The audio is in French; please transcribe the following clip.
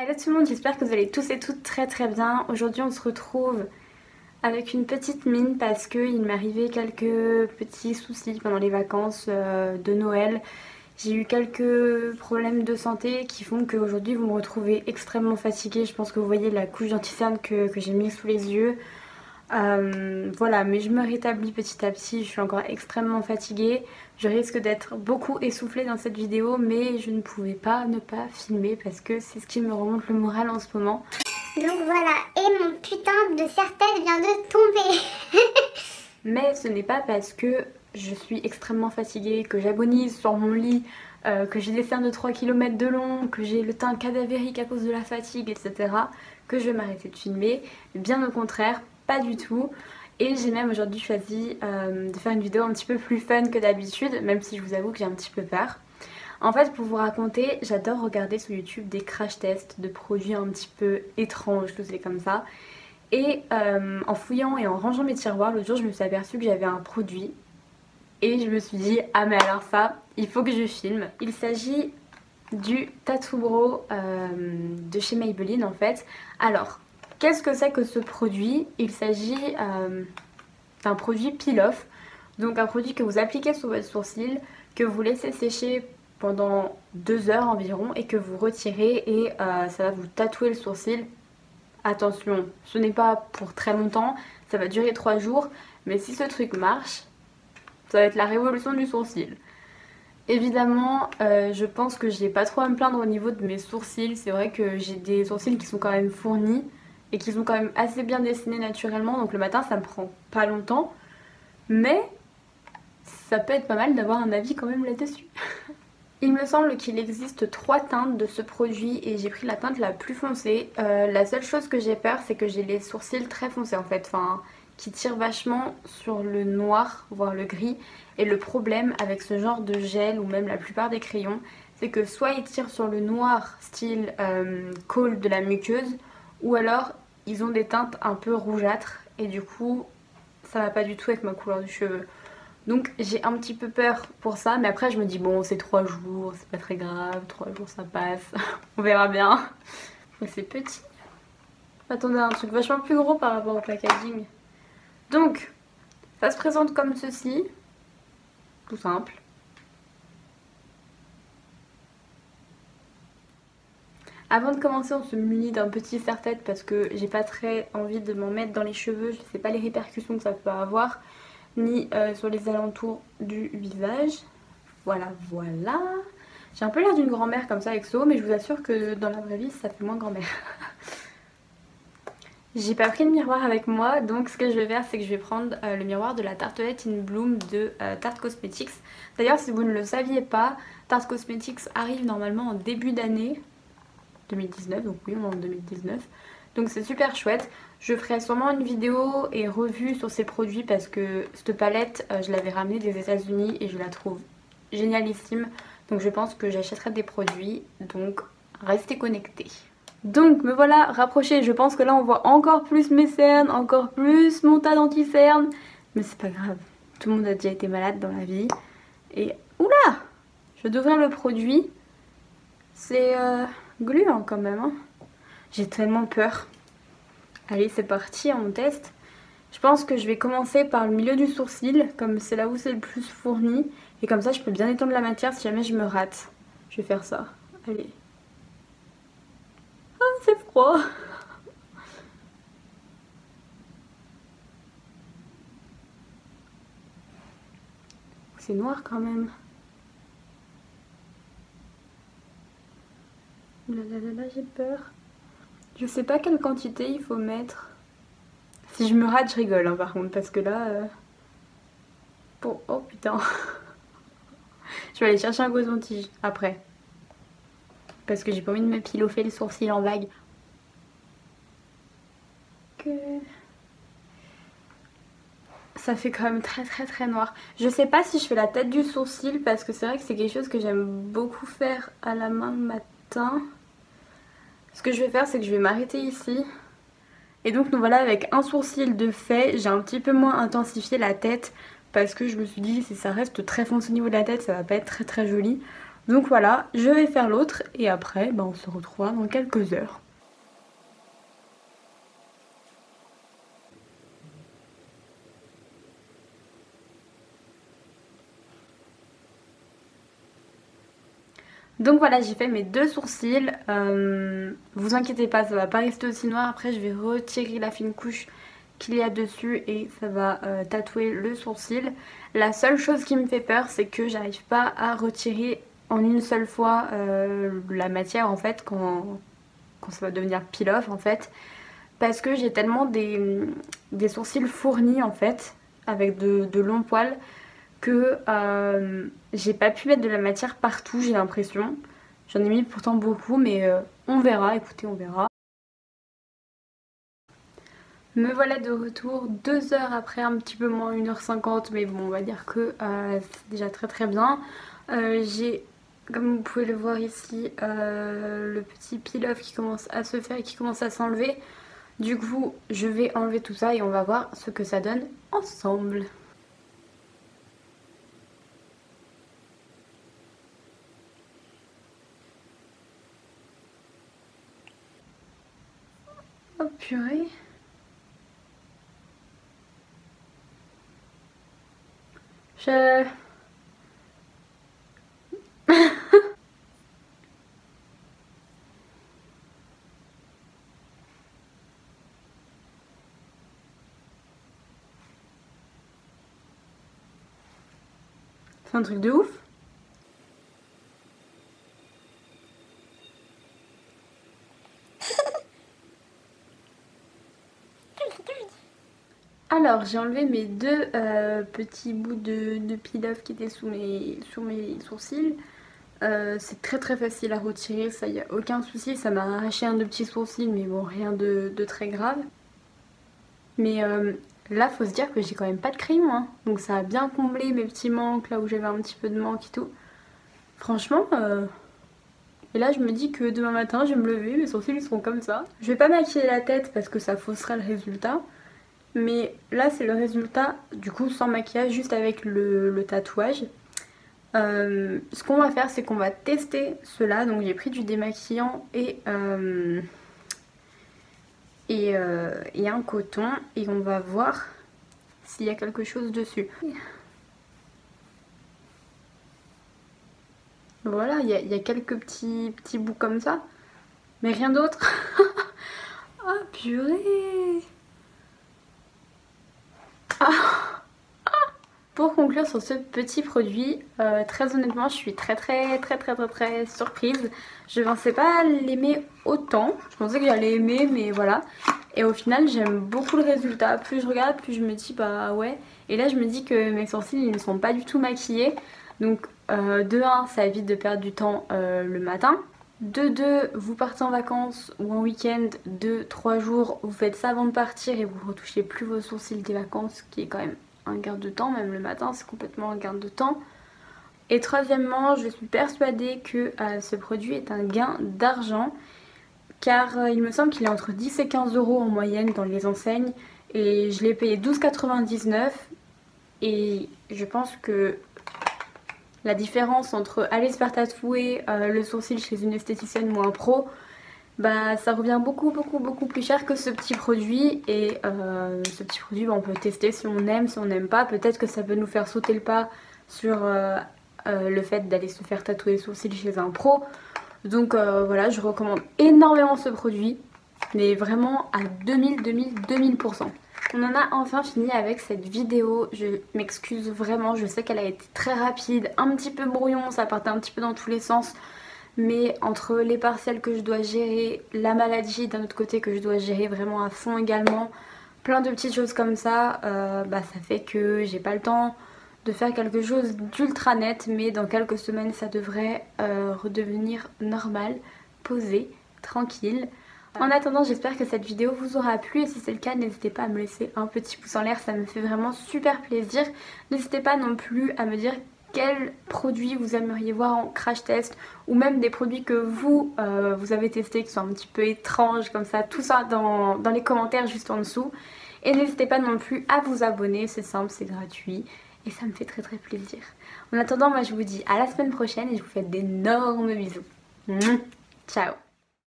Hello tout le monde, j'espère que vous allez tous et toutes très très bien. Aujourd'hui on se retrouve avec une petite mine parce qu'il m'est arrivé quelques petits soucis pendant les vacances de Noël. J'ai eu quelques problèmes de santé qui font qu'aujourd'hui vous me retrouvez extrêmement fatiguée. Je pense que vous voyez la couche d'anti-cerne que j'ai mis sous les yeux. Voilà, mais je me rétablis petit à petit, je suis encore extrêmement fatiguée. Je risque d'être beaucoup essoufflée dans cette vidéo, mais je ne pouvais pas ne pas filmer parce que c'est ce qui me remonte le moral en ce moment. Donc voilà, et mon putain de serre-tête vient de tomber. Mais ce n'est pas parce que je suis extrêmement fatiguée, que j'agonise sur mon lit, que j'ai des cernes de 3 km de long, que j'ai le teint cadavérique à cause de la fatigue, etc. que je vais m'arrêter de filmer. Bien au contraire, pas du tout. Et j'ai même aujourd'hui choisi de faire une vidéo un petit peu plus fun que d'habitude, même si je vous avoue que j'ai un petit peu peur. En fait, pour vous raconter, j'adore regarder sur YouTube des crash tests de produits un petit peu étranges, je sais comme ça. Et en fouillant et en rangeant mes tiroirs, l'autre jour je me suis aperçue que j'avais un produit. Et je me suis dit, ah mais alors ça, il faut que je filme. Il s'agit du Tattoo Brow de chez Maybelline en fait. Alors, qu'est-ce que c'est que ce produit? Il s'agit d'un produit peel-off. Donc un produit que vous appliquez sur votre sourcil, que vous laissez sécher pendant 2 heures environ et que vous retirez et ça va vous tatouer le sourcil. Attention, ce n'est pas pour très longtemps, ça va durer 3 jours, mais si ce truc marche, ça va être la révolution du sourcil. Évidemment, je pense que j'ai pas trop à me plaindre au niveau de mes sourcils. C'est vrai que j'ai des sourcils qui sont quand même fournis et qui sont quand même assez bien dessinés naturellement. Donc le matin, ça me prend pas longtemps. Mais ça peut être pas mal d'avoir un avis quand même là-dessus. Il me semble qu'il existe 3 teintes de ce produit et j'ai pris la teinte la plus foncée. La seule chose que j'ai peur, c'est que j'ai les sourcils très foncés en fait. Enfin, qui tire vachement sur le noir, voire le gris. Et le problème avec ce genre de gel ou même la plupart des crayons, c'est que soit ils tirent sur le noir style colle de la muqueuse, ou alors ils ont des teintes un peu rougeâtres et du coup ça va pas du tout avec ma couleur du cheveu. Donc j'ai un petit peu peur pour ça, mais après je me dis bon c'est 3 jours, c'est pas très grave, 3 jours ça passe, on verra bien. Mais c'est petit. Attendez, un truc vachement plus gros par rapport au packaging. Donc, ça se présente comme ceci, tout simple. Avant de commencer, on se munit d'un petit serre-tête parce que j'ai pas très envie de m'en mettre dans les cheveux, je sais pas les répercussions que ça peut avoir, ni sur les alentours du visage. Voilà, voilà. J'ai un peu l'air d'une grand-mère comme ça avec ce haut, mais je vous assure que dans la vraie vie, ça fait moins grand-mère. J'ai pas pris de miroir avec moi, donc ce que je vais faire c'est que je vais prendre le miroir de la Tartelette in Bloom de Tarte Cosmetics. D'ailleurs si vous ne le saviez pas, Tarte Cosmetics arrive normalement en début d'année 2019, donc oui on est en 2019. Donc c'est super chouette. Je ferai sûrement une vidéo et revue sur ces produits parce que cette palette je l'avais ramenée des États-Unis et je la trouve génialissime. Donc je pense que j'achèterai des produits, donc restez connectés. Donc me voilà rapprochée, je pense que là on voit encore plus mes cernes, encore plus mon tas d'anti-cernes. Mais c'est pas grave, tout le monde a déjà été malade dans la vie. Et oula, je devrais le produit. C'est gluant quand même. Hein. J'ai tellement peur. Allez c'est parti, on teste. Je pense que je vais commencer par le milieu du sourcil, comme c'est là où c'est le plus fourni. Et comme ça je peux bien étendre la matière si jamais je me rate. Je vais faire ça, allez. C'est froid. C'est noir quand même. Ouh là là là là, j'ai peur. Je sais pas quelle quantité il faut mettre. Si je me rate, je rigole hein, par contre, parce que là... Bon, oh putain. Je vais aller chercher un coton-tige après. Parce que j'ai pas envie de me pilofer les sourcils en vague. Ça fait quand même très très très noir. Je sais pas si je fais la tête du sourcil parce que c'est vrai que c'est quelque chose que j'aime beaucoup faire à la main le matin. Ce que je vais faire c'est que je vais m'arrêter ici. Et donc nous voilà avec un sourcil de fait. J'ai un petit peu moins intensifié la tête parce que je me suis dit si ça reste très foncé au niveau de la tête ça va pas être très très joli. Donc voilà, je vais faire l'autre et après on se retrouvera dans quelques heures. Donc voilà, j'ai fait mes deux sourcils. Vous inquiétez pas, ça va pas rester aussi noir. Après, je vais retirer la fine couche qu'il y a dessus et ça va tatouer le sourcil. La seule chose qui me fait peur, c'est que j'arrive pas à retirer en une seule fois la matière en fait quand ça va devenir peel-off en fait. Parce que j'ai tellement des sourcils fournis en fait, avec de longs poils, que j'ai pas pu mettre de la matière partout, j'ai l'impression. J'en ai mis pourtant beaucoup, mais on verra, écoutez, on verra. Me voilà de retour 2 heures après, un petit peu moins 1h50, mais bon, on va dire que c'est déjà très très bien. J'ai, comme vous pouvez le voir ici, le petit peel-off qui commence à se faire et qui commence à s'enlever. Du coup, je vais enlever tout ça et on va voir ce que ça donne ensemble. Oh purée. Je... C'est un truc de ouf. Alors j'ai enlevé mes deux petits bouts de peel-off qui étaient sous mes sourcils. C'est très très facile à retirer, ça y a aucun souci. Ça m'a arraché un de petits sourcils mais bon rien de très grave. Mais là faut se dire que j'ai quand même pas de crayon hein. Donc ça a bien comblé mes petits manques là où j'avais un petit peu de manque et tout. Franchement et là je me dis que demain matin je vais me lever, mes sourcils ils seront comme ça. Je vais pas maquiller la tête parce que ça faussera le résultat. Mais là c'est le résultat du coup sans maquillage, juste avec le tatouage. Ce qu'on va faire c'est qu'on va tester cela. Donc j'ai pris du démaquillant et un coton et on va voir s'il y a quelque chose dessus. Voilà, il y a quelques petits bouts comme ça, mais rien d'autre. Ah purée. Ah. Pour conclure sur ce petit produit, très honnêtement je suis très surprise. Je pensais pas l'aimer autant, je pensais que j'allais aimer mais voilà. Et au final j'aime beaucoup le résultat, plus je regarde plus je me dis bah ouais. Et là je me dis que mes sourcils ils ne sont pas du tout maquillés. Donc de 1 ça évite de perdre du temps le matin. De 2 vous partez en vacances ou en week-end, 2-3 jours, vous faites ça avant de partir et vous retouchez plus vos sourcils des vacances, ce qui est quand même un gain de temps, même le matin c'est complètement un gain de temps. Et troisièmement, je suis persuadée que ce produit est un gain d'argent car il me semble qu'il est entre 10 et 15 euros en moyenne dans les enseignes et je l'ai payé 12,99 et je pense que la différence entre aller se faire tatouer le sourcil chez une esthéticienne ou un pro, bah ça revient beaucoup plus cher que ce petit produit. Et ce petit produit on peut tester si on aime, si on n'aime pas. Peut-être que ça peut nous faire sauter le pas sur le fait d'aller se faire tatouer les sourcils chez un pro. Donc voilà, je recommande énormément ce produit, mais vraiment à 2000%. On en a enfin fini avec cette vidéo, je m'excuse vraiment, je sais qu'elle a été très rapide, un petit peu brouillon, ça partait un petit peu dans tous les sens. Mais entre les partiels que je dois gérer, la maladie d'un autre côté que je dois gérer vraiment à fond également, plein de petites choses comme ça, bah ça fait que j'ai pas le temps de faire quelque chose d'ultra net. Mais dans quelques semaines ça devrait redevenir normal, posé, tranquille. En attendant j'espère que cette vidéo vous aura plu et si c'est le cas n'hésitez pas à me laisser un petit pouce en l'air, ça me fait vraiment super plaisir. N'hésitez pas non plus à me dire quels produits vous aimeriez voir en crash test ou même des produits que vous avez testés qui sont un petit peu étranges comme ça, tout ça dans les commentaires juste en dessous. Et n'hésitez pas non plus à vous abonner, c'est simple, c'est gratuit. et ça me fait très très plaisir. En attendant, moi je vous dis à la semaine prochaine et je vous fais d'énormes bisous. Ciao.